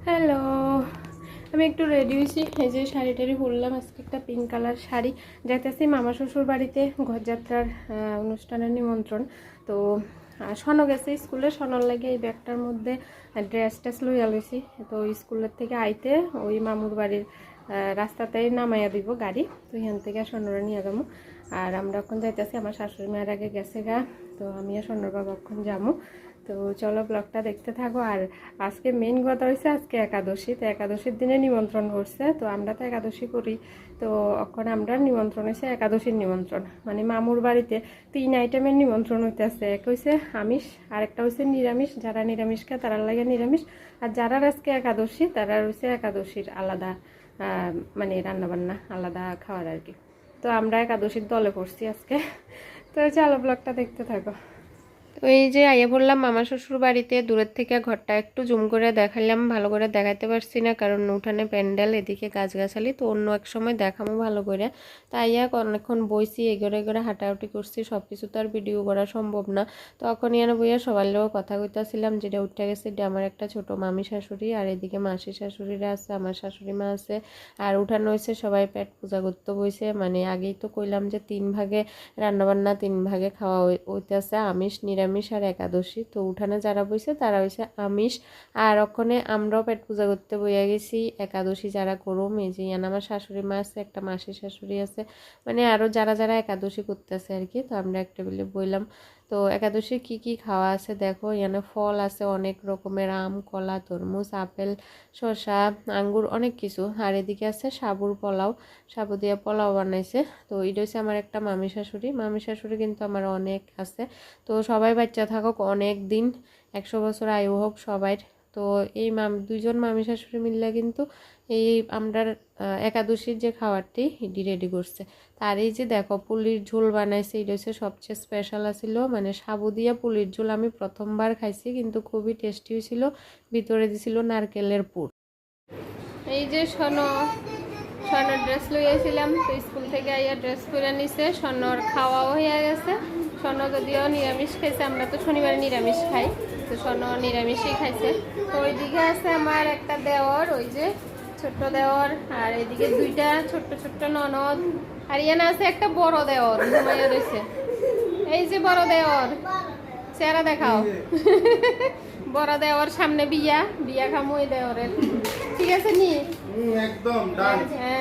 Hello, আমি একটু ready হয়েছি। এই যে শাড়ি টাড়ি পরলাম, আজকে একটা পিঙ্ক কালার শাড়ি। যাইতেছি মামা শ্বশুর বাড়িতে, ঘরযাত্রার অনুষ্ঠানের নিমন্ত্রণ। তো সনও গেছে স্কুলে, সনর লাগে এই ব্যাগটার মধ্যে ড্রেস ট্রেস লইয়া লইছি। তো স্কুলের থেকে আইতে ওই মামুর বাড়ির রাস্তাতেই নামাইয়া দিব গাড়ি। তো এখান থেকে সনরা নিয়ে যাবো। আর আমরা এখন যাইতেছি, আমার শাশুড়ি মায়ের আগে গেছে গা, তো আমি আর সনর বাবা এখন যাবো। তো চলো ব্লগটা দেখতে থাকো। আর আজকে মেইন কথা হয়েছে, আজকে একাদশী। তো একাদশীর দিনে নিমন্ত্রণ করছে, তো আমরা তো একাদশী করি। তো এখন আমরা নিমন্ত্রণ হয়েছে একাদশীর নিমন্ত্রণ, মানে মামুর বাড়িতে 3 আইটেমের নিমন্ত্রণ হইতেছে। এক হয়েছে আমিষ, আরেকটা হয়েছে নিরামিষ। যারা নিরামিষ খায় তারা লাগে নিরামিষ, আর যারা আজকে একাদশী তারা হয়েছে একাদশীর আলাদা মানে রান্নাবান্না আলাদা খাওয়ার আর কি। তো আমরা একাদশীর দলে পড়ছি আজকে। তো চলো ব্লগটা দেখতে থাকো। তো এই যে আইয়া বললাম মামা শ্বশুর বাড়িতে, দূরের থেকে ঘরটা একটু জুম করে দেখালাম, ভালো করে দেখাতে পারছি না কারণ উঠানে প্যান্ডেল, এদিকে গাছগাছালি। তো অন্য এক সময় দেখামো ভালো করে। তাই আইয়া অনেকক্ষণ বইছি, এগোরে এগোরে হাঁটাহাঁটি করছি, সব কিছু তো আর ভিডিও করা সম্ভব না। তখন ইয়ানো বইয়া সবার লোক কথা কইতাছিলাম, যেটা উঠে গেছে এটা আমার একটা ছোট মামি শাশুড়ি, আর এদিকে মাসি শাশুড়িরা আছে, আমার শাশুড়ি মা আছে। আর উঠানো হয়েছে সবাই পেট পূজা করতে বইছে। মানে আগেই তো কইলাম যে 3 ভাগে রান্নাবান্না, 3 ভাগে খাওয়া হইতেছে, আমিষ নিরামিষ আর একাদশী। তো উঠানে যারা বইছে তারা হইছে আমিষ, আর ওখানে আমরাও পেট পূজা করতে বইয়া গেছি একাদশী যারা করুম। এই যে আমার শাশুড়ি মা আছে, একটা মাসি শাশুড়ি আছে, মানে আরও যারা যারা একাদশী করতেছে আর কি। তো আমরা একটা বেলে বইলাম। তো একাদশী কি কি খাওয়া আছে দেখো, এখানে ফল আছে অনেক রকমের, আম কলা তরমুজ আপেল শসা আঙ্গুর অনেক কিছু। আর এদিকে আছে সাবুর পোলাও, সাবু দিয়ে পোলাও বানাইছে। তো এটা হচ্ছে আমার একটা মামি শাশুড়ি। মামি শাশুড়ি কিন্তু আমার অনেক আছে। তো সবাই বাচ্চা থাকুক অনেক দিন, 100 বছর আয়ু হোক সবাই। তো এই দুইজন মামি শাশুড়ি মিললে কিন্তু এই আমরার একাদশীর যে খাবারটি এটি রেডি করছে। আর এই যে দেখো পুলির ঝোল বানাইছে, এটা হচ্ছে সবচেয়ে স্পেশাল আছিল, মানে সাবু দিয়া পুলির ঝোল আমি প্রথমবার খাইছি, কিন্তু খুবই টেস্টি হয়েছিল। ভিতরে দিছিল নারকেলের পুর। এই যে স্বর্ণর ড্রেস লইয়াছিলাম, তো স্কুল থেকে আইয়া ড্রেস পরে নিছে। স্বর্ণর খাওয়াও হয়ে গেছে। স্বর্ণ যদিও নিরামিষ খাইছে, আমরা তো শনিবারে নিরামিষ খাই, তো স্বর্ণ নিরামিষই খাইছে। তো ওইদিকে আছে আমার একটা দেওর, ওই যে ছোট্ট দেওর, আর এদিকে 2টা ছোট্ট ছোট্ট ননদ, আর ইয়ানা আছে একটা বড় দেওর ঘুমাইয়া রয়েছে। এই যে বড় দেওর, চেহারা দেখাও। বড় দেওয়ার সামনে বিয়া খামো এই দেওরের, ঠিক আছে নি? একদম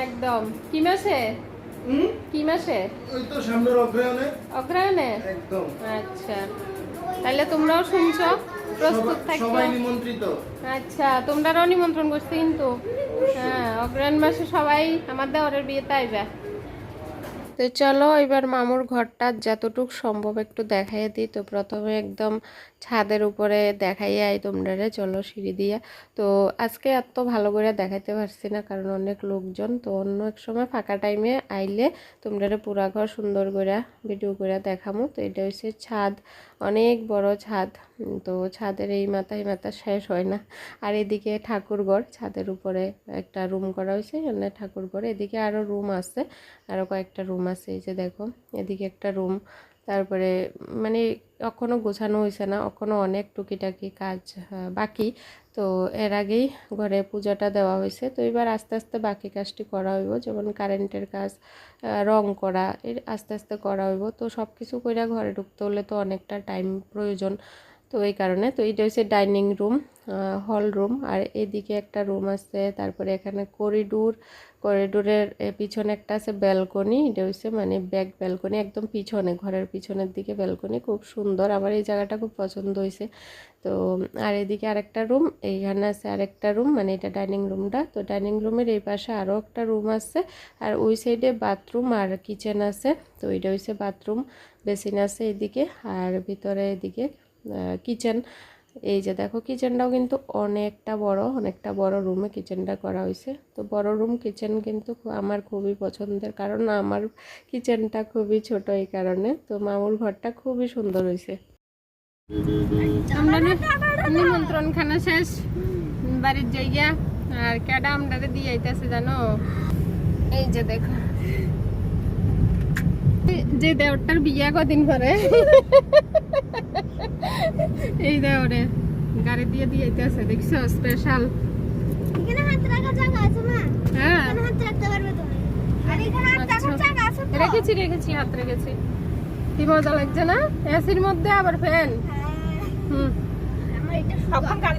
একদম। কি মাসে ওই তো সামনের অগ্রহায়ণে একদম। আচ্ছা, তাহলে তোমরাও শুনছো, প্রস্তুত থাকো, সবাই নিমন্ত্রিত। আচ্ছা, তোমরাও নিমন্ত্রণ করছি কিন্তু। হ্যাঁ, অগ্রহায়ণ মাসে সবাই আমার দেওরের বিয়েতে আইবা। তো চলো এবার মামুর ঘরটা যতটুক সম্ভব একটু দেখাইয়ে দিই। তো প্রথমে একদম ছাদের উপরে দেখাইয়ে আই তোমরা, চলো সিঁড়ি দিয়া। তো আজকে এত ভালো করে দেখাইতে পারছি না কারণ অনেক লোকজন। তো অন্য এক সময় ফাঁকা টাইমে আইলে তোমরা পুরা ঘর সুন্দর করে ভিডিও করে দেখামো। তো এটা হচ্ছে ছাদ, অনেক বড় ছাদ। তো ছাদের এই মাথা শেষ হয় না। আর এদিকে ঠাকুরঘর, ছাদের উপরে একটা রুম করা হয়েছে, এখানে ঠাকুরঘর। এদিকে আরও রুম আছে, আরও কয়েকটা রুম আছে। এই যে দেখো এদিকে একটা রুম। তারপরে মানে এখনও গোছানো হয়েছে না, এখনও অনেক টুকিটাকি কাজ বাকি। তো এর আগেই ঘরে পূজাটা দেওয়া হয়েছে। তো এবার আস্তে আস্তে বাকি কাজটি করা হইব, যেমন কারেন্টের কাজ, রং করা, এর আস্তে আস্তে করা হইব। তো সব কিছু করে ঘরে ঢুকতে হলে তো অনেকটা টাইম প্রয়োজন। তো এই কারণে তো এটা হচ্ছে ডাইনিং রুম, হল রুম। আর এদিকে একটা রুম আছে, তারপরে এখানে করিডোরের পিছনে একটা আছে ব্যালকনি। এটা হচ্ছে মানে ব্যাক ব্যালকনি, একদম পিছনে, ঘরের পিছনের দিকে ব্যালকনি, খুব সুন্দর। আমার এই জায়গাটা খুব পছন্দ হয়েছে। তো আর এদিকে আরেকটা রুম, এইখানে আছে আরেকটা রুম, মানে এটা ডাইনিং রুমটা। তো ডাইনিং রুমের এই পাশে আরও একটা রুম আছে, আর ওই সাইডে বাথরুম আর কিচেন আছে। তো এটা হচ্ছে বাথরুম, বেসিন আছে এদিকে, আর ভিতরে এদিকে কিচেন। এই যে দেখো কিচেনটাও কিন্তু অনেকটা বড় রুমে কিচেনটা করা হয়েছে। তো বড় রুম কিচেন কিন্তু আমার খুবই পছন্দের, কারণ আমার কিচেনটা খুবই ছোট, এই কারণে। তো মামুর ঘরটা খুবই সুন্দর হয়েছে। আমরা নিমন্ত্রণ খানা শেষ, বাড়ির জায়গা, আর কেডা আমরা দিয়ে আইতেছে জানো, এই যে দেখো যে দেওরটার বিয়া কদিন পরে, এই দেওরে গাড়ি দিয়ে দিয়েছে, দেখছো স্পেশাল হাত রাখার জায়গা আছে মা? হ্যাঁ এখানে হাত রাখতে পারবে তুমি। আর এখানে হাত রাখার জায়গা আছে তো? রেখেছি হাত রেখেছি। কি মজা লাগছে না, এসির মধ্যে আবার ফ্যান। হ্যাঁ। হুম আমার এটা সুগার।